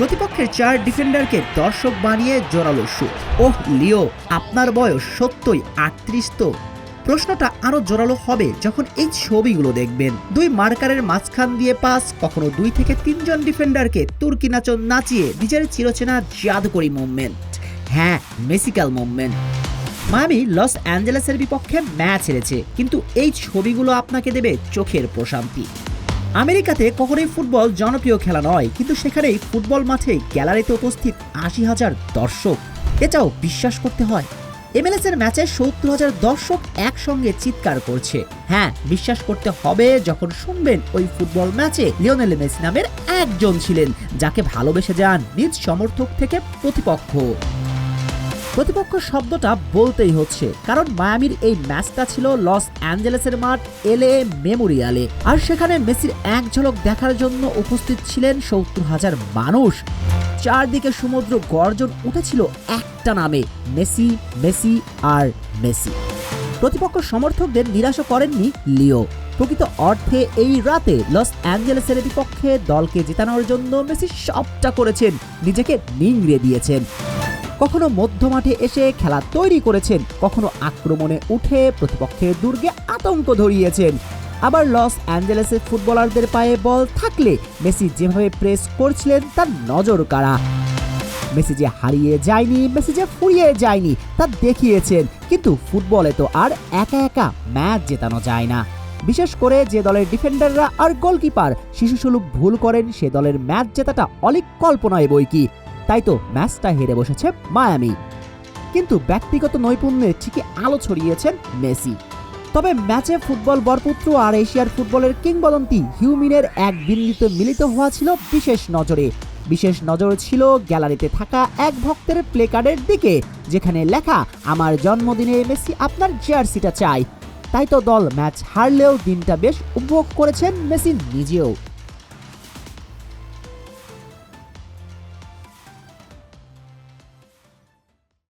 প্রতিপক্ষের 4 ডিফেন্ডারকে দর্শক বানিয়ে জোরালো শুট। ওহ লিও, আপনার বয়স সত্যই 38 তো? প্রশ্নটা আরো জোরালো হবে যখন এই ছবিগুলো দেখবেন। 2 মার্কারের মাঝখান দিয়ে পাস, কখনো 2 থেকে 3 জন ডিফেন্ডারকে তুর্কি নাচন নাচিয়ে নিজের চিরচেনা জাদুকরী মুভমেন্ট। হ্যাঁ, মেসিক্যাল মুভমেন্ট। মায়ামি লস অ্যাঞ্জেলেসের বিপক্ষে ম্যাচ হেরেছে, কিন্তু এই ছবিগুলো আপনাকে দেবে চোখের প্রশান্তি। আমেরিকাতে কখনোই ফুটবল জনপ্রিয় খেলা নয়, কিন্তু সেখানেই ফুটবল মাঠে গ্যালারিতে উপস্থিত 80,000 দর্শক। এটাও বিশ্বাস করতে হয়। MLS এর ম্যাচে 70,000 দর্শক একসঙ্গে চিৎকার করছে। হ্যাঁ, বিশ্বাস করতে হবে যখন শুনবেন ওই ফুটবল ম্যাচে লিওনেল মেসি নামের একজন ছিলেন, যাকে ভালোবেসে যান নিজ সমর্থক থেকে প্রতিপক্ষ। প্রতিপক্ষ শব্দটা বলতেই হচ্ছে, কারণ মায়ামির এই ম্যাচটা ছিল লস অ্যাঞ্জেলেসের মাঠ LA মেমোরিয়ালে, আর সেখানে মেসির এক ঝলক দেখার জন্য উপস্থিত ছিলেন 70,000 মানুষ। চারদিকে সমুদ্র গর্জন উঠেছিল একটা নামে, মেসি, মেসি আর মেসি। প্রতিপক্ষ সমর্থকদের নিরাশা করেননি লিও। প্রকৃত অর্থে এই রাতে লস অ্যাঞ্জেলেসের বিপক্ষে দলকে জেতানোর জন্য মেসি সবটা করেছেন, নিজেকে নিংড়ে দিয়েছেন। কখনো মধ্যমাঠে এসে খেলা তৈরি করেছেন, কখনো আক্রমণে উঠে প্রতিপক্ষের দুর্গে আতঙ্ক ধরিয়েছেন। আবার লস অ্যাঞ্জেলেসের ফুটবলারদের পায়ে বল থাকলে মেসি যেভাবে প্রেস করছিলেন তার নজর কাড়া। মেসি যে হারিয়ে যায়নি, মেসি যে ফুরিয়ে যায়নি তা দেখিয়েছেন। কিন্তু ফুটবলে তো আর একা একা ম্যাচ জেতানো যায় না। বিশেষ করে যে দলের ডিফেন্ডাররা আর গোলকিপার শিশুসুলভ ভুল করেন, সে দলের ম্যাচ জেতাটা অলিক কল্পনায় বইকি। তাই তো ম্যাচটা হেরে বসেছে মায়ামি। কিন্তু ব্যক্তিগত নৈপুণ্যে ঠিকই আলো ছড়িয়েছেন মেসি। তবে ম্যাচে ফুটবল বরপুত্র আর এশিয়ার ফুটবলের কিংবদন্তি হিউমিনের এক বিন্দুতে মিলিত হওয়া ছিল বিশেষ নজরে। বিশেষ নজর ছিল গ্যালারিতে থাকা এক ভক্তের প্লেকার্ডের দিকে, যেখানে লেখা, আমার জন্মদিনে মেসি আপনার জার্সিটা চাই। তাই তো দল ম্যাচ হারলেও দিনটা বেশ উপভোগ করেছেন মেসি নিজেও।